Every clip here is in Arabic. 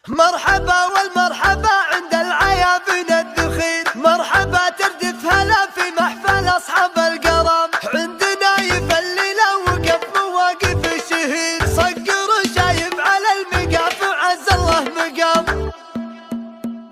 مرحبا والمرحبا عند العيابين الذخير، مرحبا تردف هلا في محفل أصحاب القرام. عندنا يفلل وقف مواقف الشهير، صقر شايب على المقاف وعز الله مقام.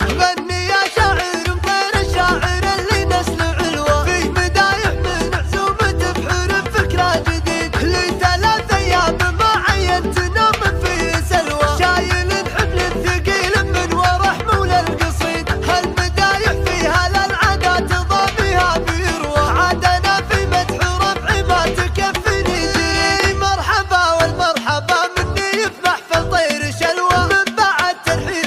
غني يا شاعر مطير الشاعر اللي نسل علوة، فيه مدايح من عزومة بحور فكرة جديد. لثلاث أيام ما عينت نوم فيه سلوى، شايل الحمل الثقيل من ورا حمول القصيد. هالمدايح فيها للعادات ضاميها بيروى، عادنا في مدح ربعي ما تكفني جري. مرحبا والمرحبا مني في محفل طير شلوى، من بعد ترحيب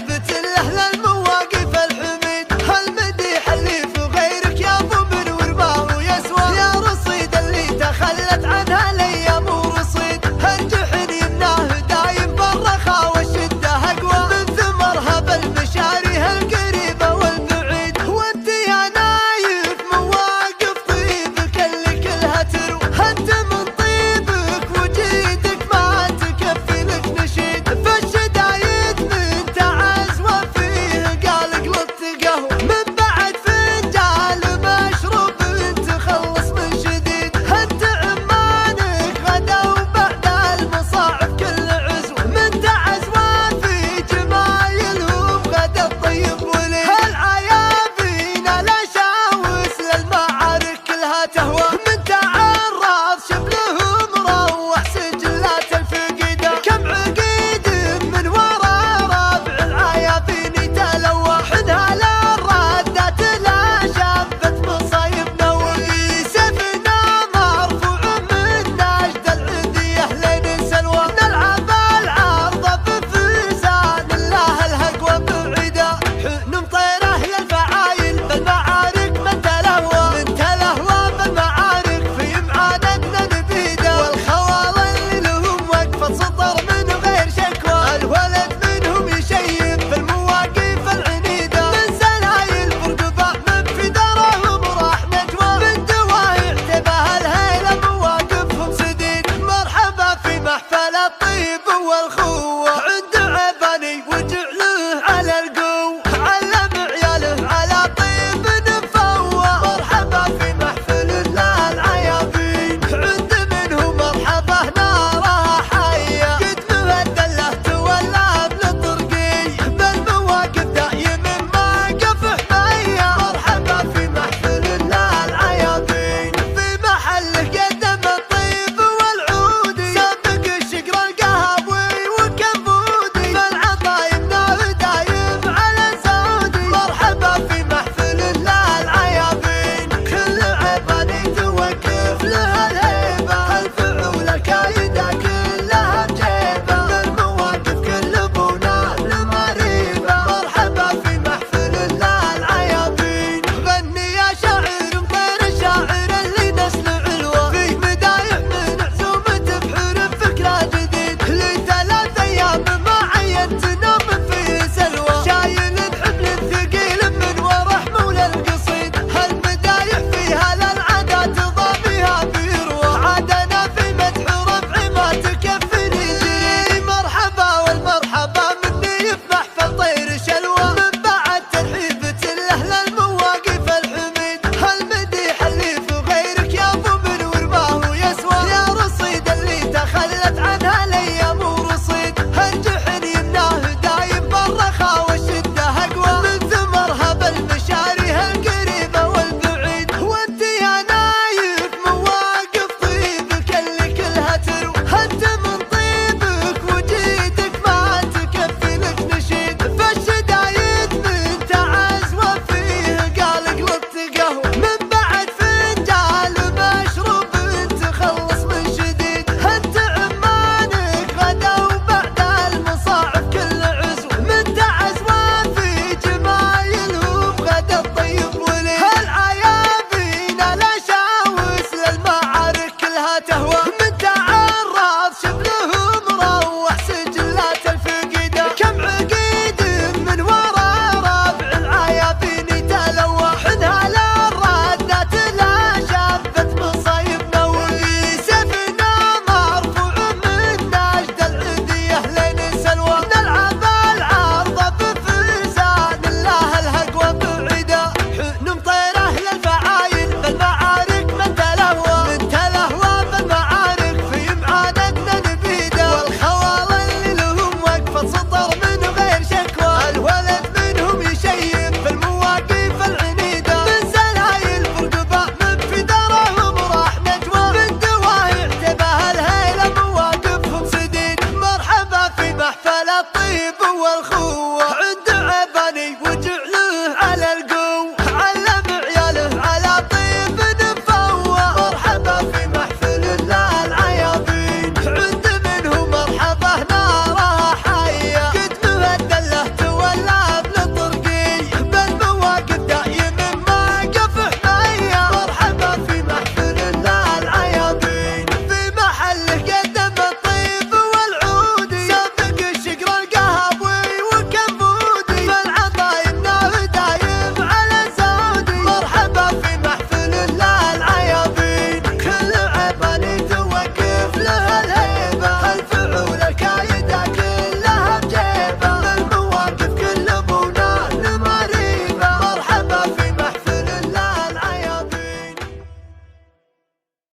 الحبيب والخوة عند